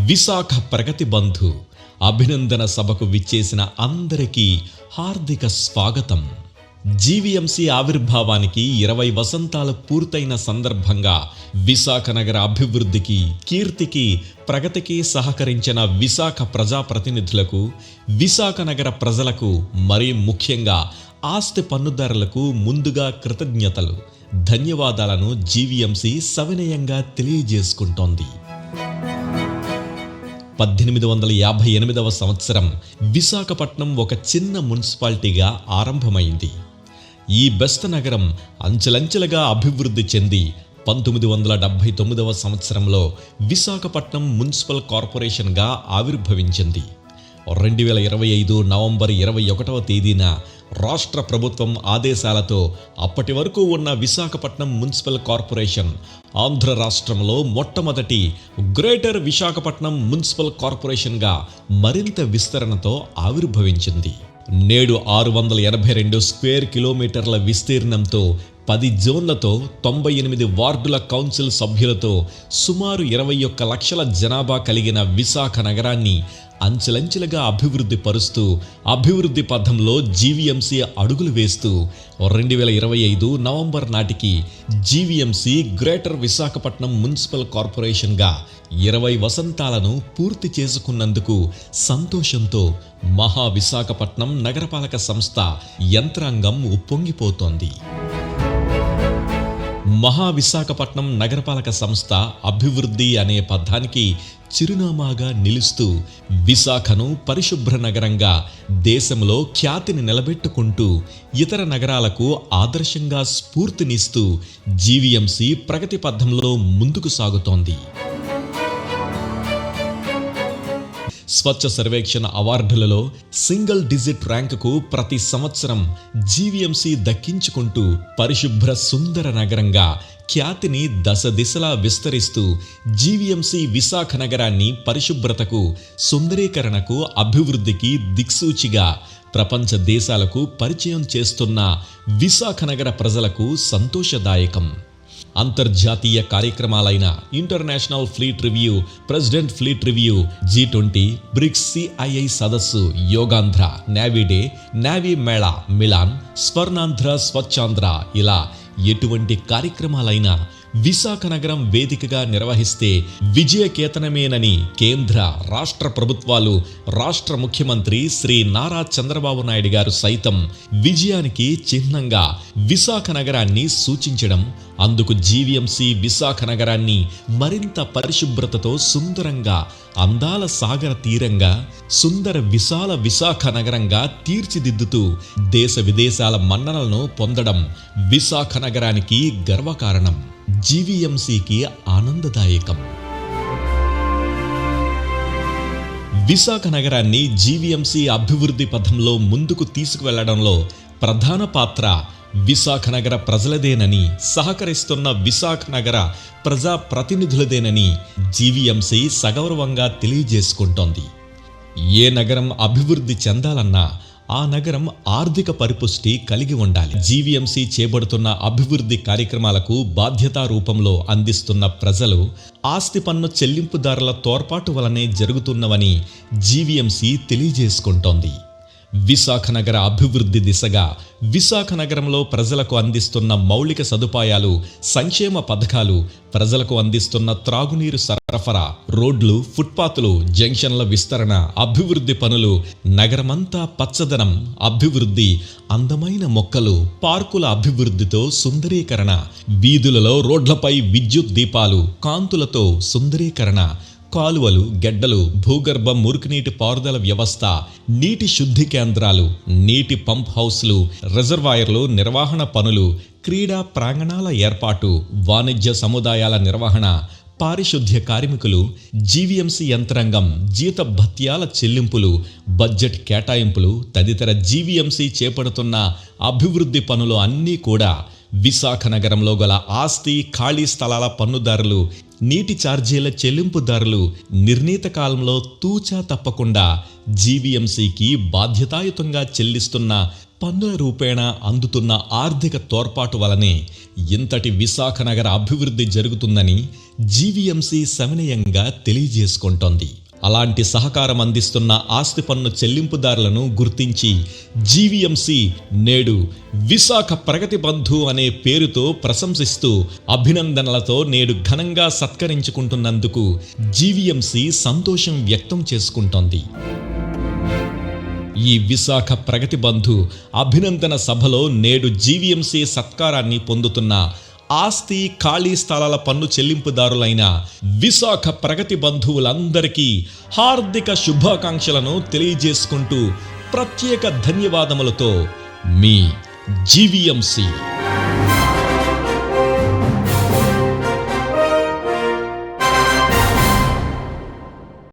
విశాఖ ప్రగతి బంధు అభినందన సభకు విచ్చేసిన అందరికీ హార్దిక స్వాగతం. జీవీఎంసీ ఆవిర్భావానికి 20 వసంతాలు పూర్తయిన సందర్భంగా విశాఖ నగర అభివృద్ధికి, కీర్తికి, ప్రగతికి సహకరించిన విశాఖ ప్రజాప్రతినిధులకు, విశాఖ నగర ప్రజలకు, మరీ ముఖ్యంగా ఆస్తి పన్నుదారులకు ముందుగా కృతజ్ఞతలు, ధన్యవాదాలను జీవీఎంసీ సవినయంగా తెలియజేసుకుంటోంది. 1858వ సంవత్సరం విశాఖపట్నం ఒక చిన్న మున్సిపాలిటీగా ఆరంభమైంది. ఈ బెస్త నగరం అంచెలంచెలుగా అభివృద్ధి చెంది 1979వ సంవత్సరంలో విశాఖపట్నం మున్సిపల్ కార్పొరేషన్గా ఆవిర్భవించింది. 2025 నవంబర్ 21వ తేదీన రాష్ట్ర ప్రభుత్వం ఆదేశాలతో అప్పటి వరకు ఉన్న విశాఖపట్నం మున్సిపల్ కార్పొరేషన్ ఆంధ్ర రాష్ట్రంలో మొట్టమొదటి గ్రేటర్ విశాఖపట్నం మున్సిపల్ కార్పొరేషన్గా మరింత విస్తరణతో ఆవిర్భవించింది. నేడు 682 స్క్వేర్ కిలోమీటర్ల విస్తీర్ణంతో 10 జోన్లతో 98 వార్డుల కౌన్సిల్ సభ్యులతో సుమారు 21 లక్షల జనాభా కలిగిన విశాఖ నగరాన్ని అంచెలంచెలుగా అభివృద్ధి పరుస్తూ అభివృద్ధి పథంలో జీవీఎంసీ అడుగులు వేస్తూ 2025 నవంబర్ నాటికి జీవీఎంసీ గ్రేటర్ విశాఖపట్నం మున్సిపల్ కార్పొరేషన్గా 20 వసంతాలను పూర్తి చేసుకున్నందుకు సంతోషంతో మహా విశాఖపట్నం నగరపాలక సంస్థ యంత్రాంగం ఉప్పొంగిపోతోంది. మహా విశాఖపట్నం నగరపాలక సంస్థ అభివృద్ధి అనే పదానికి చిరునామాగా నిలుస్తూ విశాఖను పరిశుభ్ర నగరంగా దేశంలో ఖ్యాతిని నిలబెట్టుకుంటూ ఇతర నగరాలకు ఆదర్శంగా స్ఫూర్తినిస్తూ జీవీఎంసీ ప్రగతి పథంలో ముందుకు సాగుతోంది. స్వచ్ఛ సర్వేక్షణ అవార్డులలో సింగిల్ డిజిట్ ర్యాంకుకు ప్రతి సంవత్సరం జీవీఎంసీ దక్కించుకుంటూ పరిశుభ్ర సుందర నగరంగా ఖ్యాతిని దశ దిశలా విస్తరిస్తూ జీవీఎంసీ విశాఖ నగరాన్ని పరిశుభ్రతకు, సుందరీకరణకు, అభివృద్ధికి దిక్సూచిగా ప్రపంచ దేశాలకు పరిచయం చేస్తున్న విశాఖ నగర ప్రజలకు సంతోషదాయకం. అంతర్జాతీయ కార్యక్రమాలైన international fleet review, president fleet review, G20, BRICS CII సదస్సు, Yogandhra, navy day, navy Mela, Milan, Swarnandhra, Swachhandhra ఇలా ఎటువంటి కార్యక్రమాలైనా విశాఖ నగరం వేదికగా నిర్వహిస్తే విజయకేతనమేనని కేంద్ర, రాష్ట్ర ప్రభుత్వాలు, రాష్ట్ర ముఖ్యమంత్రి శ్రీ నారా చంద్రబాబు నాయుడు గారు సైతం విజయానికి చిహ్నంగా విశాఖ నగరాన్ని సూచించడం, అందుకు జీవీఎంసీ విశాఖ నగరాన్ని మరింత పరిశుభ్రతతో సుందరంగా, అందాల సాగర తీరంగా, సుందర విశాల విశాఖ నగరంగా తీర్చిదిద్దుతూ దేశ విదేశాల మన్ననలను పొందడం విశాఖ నగరానికి గర్వకారణం, జీవీఎంసీకి ఆనందదాయకం. విశాఖ నగరాన్ని జీవీఎంసీ అభివృద్ధి పథంలో ముందుకు తీసుకువెళ్లడంలో ప్రధాన పాత్ర విశాఖ నగర ప్రజలదేనని, సహకరిస్తున్న విశాఖ నగర ప్రజా ప్రతినిధులదేనని జీవీఎంసీ సగౌరవంగా తెలియజేసుకుంటోంది. ఏ నగరం అభివృద్ధి చెందాలన్నా ఆ నగరం ఆర్థిక పరిపుష్టి కలిగి ఉండాలి. జీవీఎంసీ చేపడుతున్న అభివృద్ధి కార్యక్రమాలకు బాధ్యతా రూపంలో అందిస్తున్న ప్రజలు ఆస్తి పన్ను చెల్లింపుదారుల తోడ్పాటు వలనే జరుగుతున్నవని జీవీఎంసీ తెలియజేసుకుంటోంది. విశాఖ నగర అభివృద్ధి దిశగా విశాఖ నగరంలో ప్రజలకు అందిస్తున్న మౌలిక సదుపాయాలు, సంక్షేమ పథకాలు, ప్రజలకు అందిస్తున్న త్రాగునీరు సరఫరా, రోడ్లు, ఫుట్పాత్లు, జంక్షన్ల విస్తరణ, అభివృద్ధి పనులు, నగరమంతా పచ్చదనం, అభివృద్ధి, అందమైన మొక్కలు, పార్కుల అభివృద్ధితో సుందరీకరణ, వీధులలో రోడ్లపై విద్యుత్ దీపాలు, కాంతులతో సుందరీకరణ, కాలువలు, గెడ్డలు, భూగర్భ మురుగునీటి పారుదల వ్యవస్థ, నీటి శుద్ధి కేంద్రాలు, నీటి పంప్ హౌస్లు, రిజర్వాయర్లు నిర్వహణ పనులు, క్రీడా ప్రాంగణాల ఏర్పాటు, వాణిజ్య సముదాయాల నిర్వహణ, పారిశుద్ధ్య కార్మికులు, జీవీఎంసీ యంత్రాంగం జీత భత్యాల చెల్లింపులు, బడ్జెట్ కేటాయింపులు తదితర జీవీఎంసీ చేపడుతున్న అభివృద్ధి పనులు అన్నీ కూడా విశాఖ నగరంలో గల ఆస్తి, ఖాళీ స్థలాల పన్నుదారులు, నీటి ఛార్జీల చెల్లింపుదారులు నిర్ణీత కాలంలో తూచా తప్పకుండా జీవీఎంసీకి బాధ్యతాయుతంగా చెల్లిస్తున్న పన్నుల రూపేణా అందుతున్న ఆర్థిక తోడ్పాటు వలనే ఇంతటి విశాఖ నగర అభివృద్ధి జరుగుతుందని జీవీఎంసీ సవినయంగా తెలియజేసుకుంటోంది. అలాంటి సహకారం అందిస్తున్న ఆస్తి పన్ను చెల్లింపుదారులను గుర్తించి జీవీఎంసీ నేడు విశాఖ ప్రగతి బంధు అనే పేరుతో ప్రశంసిస్తూ అభినందనలతో నేడు ఘనంగా సత్కరించుకుంటున్నందుకు జీవీఎంసీ సంతోషం వ్యక్తం చేసుకుంటోంది. ఈ విశాఖ ప్రగతి బంధు అభినందన సభలో నేడు జీవీఎంసీ సత్కారాన్ని పొందుతున్న ఆస్తి ఖాళీ స్థలాల పన్ను చెల్లింపుదారులైన విశాఖ ప్రగతి బంధువులందరికీ హార్దిక శుభాకాంక్షలను తెలియజేసుకుంటూ ప్రత్యేక ధన్యవాదములతో మీ జీవీఎంసీ.